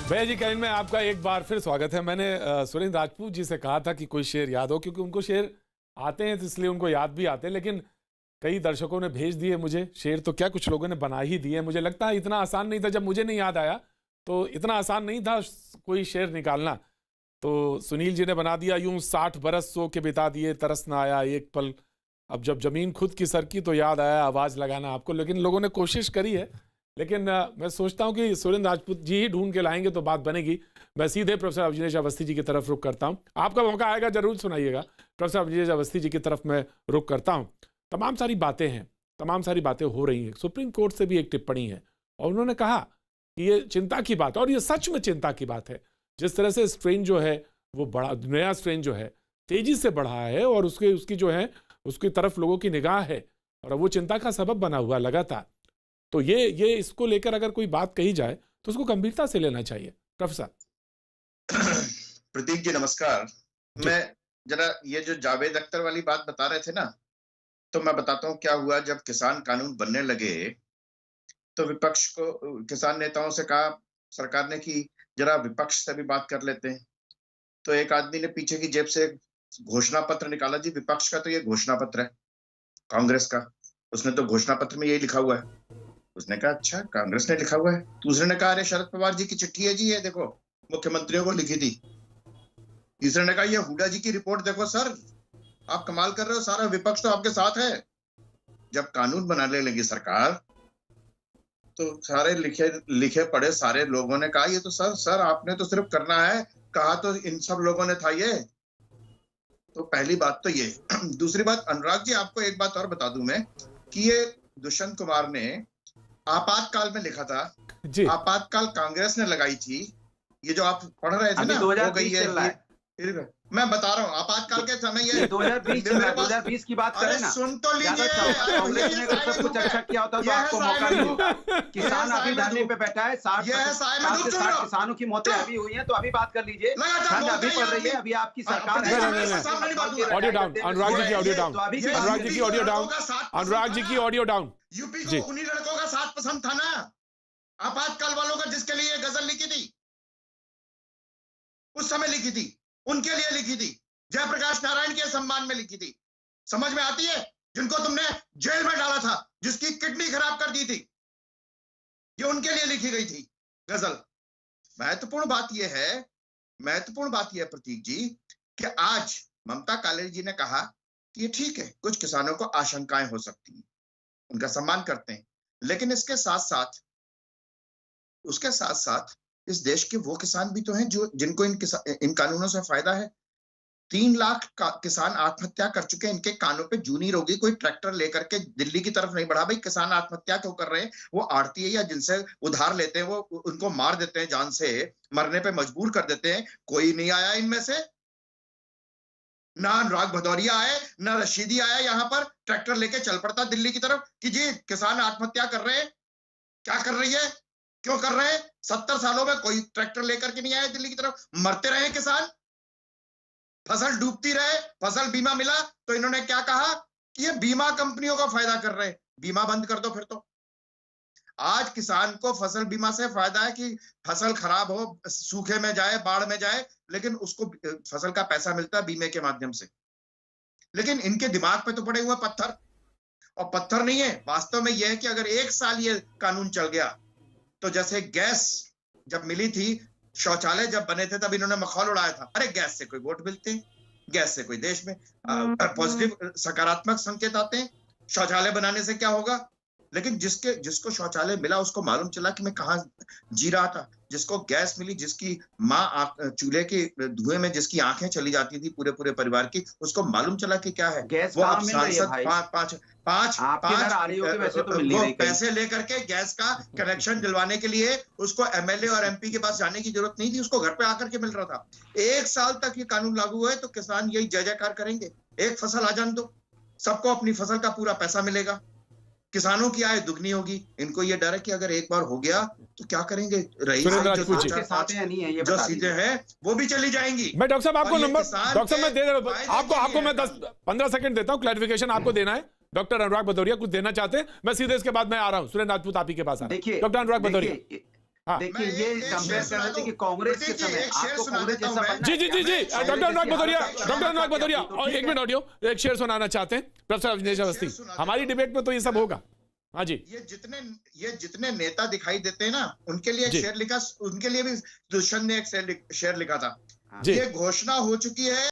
भैया जी कैलेंडर में आपका एक बार फिर स्वागत है। मैंने सुरेंद्र राजपूत जी से कहा था कि कोई शेर याद हो, क्योंकि उनको शेर आते हैं तो इसलिए उनको याद भी आते हैं, लेकिन कई दर्शकों ने भेज दिए मुझे शेर, तो क्या कुछ लोगों ने बना ही दिए। मुझे लगता है इतना आसान नहीं था, जब मुझे नहीं याद आया तो इतना आसान नहीं था कोई शेर निकालना। तो सुनील जी ने बना दिया, यूं 60 बरस सो के बिता दिए, तरस ना आया एक पल, अब जब जमीन खुद की सरकी तो याद आया आवाज लगाना आपको। लेकिन लोगों ने कोशिश करी है, लेकिन मैं सोचता हूं कि सुरेंद्र राजपूत जी ही ढूंढ के लाएंगे तो बात बनेगी। मैं सीधे प्रोफेसर अवनीश अवस्थी जी की तरफ रुख करता हूं, आपका मौका आएगा जरूर सुनाइएगा। प्रोफेसर अवनीश अवस्थी जी की तरफ मैं रुख करता हूं। तमाम सारी बातें हैं, तमाम सारी बातें हो रही हैं। सुप्रीम कोर्ट से भी एक टिप्पणी है और उन्होंने कहा कि ये चिंता की बात है, और ये सच में चिंता की बात है। जिस तरह से स्ट्रेन जो है वो बड़ा, नया स्ट्रेन जो है तेजी से बढ़ा है और उसकी जो है उसकी तरफ लोगों की निगाह है और वो चिंता का सबब बना हुआ लगातार। तो ये इसको लेकर अगर कोई बात कही जाए तो उसको गंभीरता से लेना चाहिए। प्रोफेसर प्रतीक जी नमस्कार। मैं जरा ये जो जावेद अख्तर वाली बात बता रहे थे ना, तो मैं बताता हूँ क्या हुआ। जब किसान कानून बनने लगे तो विपक्ष को, किसान नेताओं से कहा सरकार ने कि जरा विपक्ष से भी बात कर लेते हैं। तो एक आदमी ने पीछे की जेब से घोषणा पत्र निकाला। जी विपक्ष का तो ये घोषणा पत्र है, कांग्रेस का, उसने तो घोषणा पत्र में यही लिखा हुआ है। उसने कहा अच्छा कांग्रेस ने लिखा हुआ है। दूसरे ने कहा अरे शरद पवार जी की चिट्ठी है जी, ये देखो मुख्यमंत्रियों को लिखी थी। तीसरे ने कहा ये हुड्डा जी की रिपोर्ट देखो सर, आप कमाल कर रहे हो, सारा विपक्ष तो आपके साथ है। जब कानून बनाने लगी सरकार तो सारे लिखे पढ़े सारे लोगों ने कहा ये तो सर आपने तो सिर्फ करना है, कहा तो इन सब लोगों ने था ये। तो पहली बात तो ये। दूसरी बात, अनुराग जी आपको एक बात और बता दूं मैं कि ये दुष्यंत कुमार ने आपातकाल में लिखा था जी। आपातकाल कांग्रेस ने लगाई थी। ये जो आप पढ़ रहे थे ना, हो गई है। मैं बता रहा हूँ आपातकाल के समय ये 2020 की बात करें ना, सुन तो लीजिए। कांग्रेस ने अगर सब कुछ अच्छा किया होता तो आपको मौका नहीं होगा। किसान अभी धरने पे बैठा है, 60 किसानों की मौतें अभी हुई हैं, तो अभी बात कर लीजिए। ठंड अभी पड़ रही है, अभी आपकी सरकार है। ऑडियो डाउन, अनुराग जी की ऑडियो डाउन, अनुराग जी की ऑडियो डाउन, अनुराग जी की ऑडियो डाउन। यूपी को उन्हीं लड़कों का साथ पसंद था ना, आपातकाल वालों का, जिसके लिए गजल लिखी थी उस समय, लिखी थी उनके लिए लिखी थी, जयप्रकाश नारायण के सम्मान में लिखी थी। समझ में आती है? जिनको तुमने जेल में डाला था, जिसकी किडनी खराब कर दी थी, ये उनके लिए लिखी गई थी गजल। महत्वपूर्ण बात यह है प्रतीक जी कि आज ममता कालिंदी जी ने कहा कि ये ठीक है, कुछ किसानों को आशंकाएं हो सकती हैं, उनका सम्मान करते हैं, लेकिन उसके साथ साथ इस देश के वो किसान भी तो हैं जो जिनको इन कानूनों से फायदा है। 3 लाख किसान आत्महत्या कर चुके हैं। इनके कानों पे जूनी रोगी कोई ट्रैक्टर लेकर के दिल्ली की तरफ नहीं बढ़ा। भाई किसान आत्महत्या क्यों कर रहे हैं? वो आड़ती है या जिनसे उधार लेते हैं वो उनको मार देते हैं, जान से मरने पे मजबूर कर देते हैं। कोई नहीं आया इनमें से, ना अनुराग भदौरिया आए, ना रशीदी आया यहाँ पर ट्रैक्टर लेके चल पड़ता दिल्ली की तरफ कि जी किसान आत्महत्या कर रहे हैं। क्या कर रही है, क्यों कर रहे हैं? 70 सालों में कोई ट्रैक्टर लेकर के नहीं आया दिल्ली की तरफ। मरते रहे किसान, फसल डूबती रहे, फसल बीमा मिला तो इन्होंने क्या कहा कि ये बीमा कंपनियों का फायदा कर रहे हैं। बीमा बंद कर दो फिर तो। आज किसान को फसल बीमा से फायदा है कि फसल खराब हो, सूखे में जाए, बाढ़ में जाए, लेकिन उसको फसल का पैसा मिलता है बीमे के माध्यम से। लेकिन इनके दिमाग पे तो पड़े हुए पत्थर, और पत्थर नहीं है। वास्तव में यह है कि अगर 1 साल ये कानून चल गया तो जैसे गैस जब मिली थी, शौचालय जब बने थे, तब इन्होंने मखौल उड़ाया था, अरे गैस से कोई वोट मिलते हैं, गैस से कोई देश में पॉजिटिव सकारात्मक संकेत आते हैं, शौचालय बनाने से क्या होगा। लेकिन जिसको शौचालय मिला उसको मालूम चला कि मैं कहाँ जी रहा था। जिसको गैस मिली, जिसकी माँ चूल्हे के धुएं में जिसकी आंखें चली जाती थी पूरे परिवार की, उसको मालूम चला कि क्या है गैस। वो अब सांसद पांच पैसे लेकर के गैस का कनेक्शन दिलवाने के लिए उसको एमएलए और एमपी के पास जाने की जरूरत नहीं थी, उसको घर पे आकर के मिल रहा था। 1 साल तक ये कानून लागू हुआ है तो किसान यही जय जयकार करेंगे। एक फसल आ जाने दो, सबको अपनी फसल का पूरा पैसा मिलेगा, किसानों की आय दुगनी होगी। इनको ये डर है कि अगर एक बार हो गया तो क्या करेंगे, रईस जो सीटें हैं वो भी चली जाएंगी। मैं डॉक्टर साहब आपको नंबर, डॉक्टर साहब मैं दे दे रहा हूं आपको मैं 10-15 सेकंड देता हूं, क्लैरिफिकेशन आपको देना है। डॉक्टर अनुराग भदौरिया कुछ देना चाहते हैं, मैं सीधे इसके बाद मैं आ रहा हूं। सुरेंद्र राजपूत आप ही के पास आ रहा हूं। डॉक्टर अनुराग भदौरिया हाँ। देखिए मैं ये एक कंपेयर शेर कर रहे थे कि सुनाता हूं। कांग्रेस के प्रतीक जी, समय एक शेर आपको सुना कांग्रेस देता हूं जैसा मैं। बनना जी है जी क्या? जी जी मैं डॉक्टर अनुराग जैसी भदौरिया, हालत डॉक्टर अनुराग भदौरिया, तो और ठीक एक है। मिनट ऑडियो, एक शेर सुनाना चाहते हैं प्रोफेसर अवनीश अवस्थी। शेर सुना देता हमारी हूं। डिबेट में तो ये सब होगा। हाँ जी ये जितने नेता दिखाई देते हैं ना, उनके लिए एक जी। शेर लिखा, उनके लिए भी दुष्यंत ने एक शेर लिखा था। हाँ। जी। ये घोषणा हो चुकी है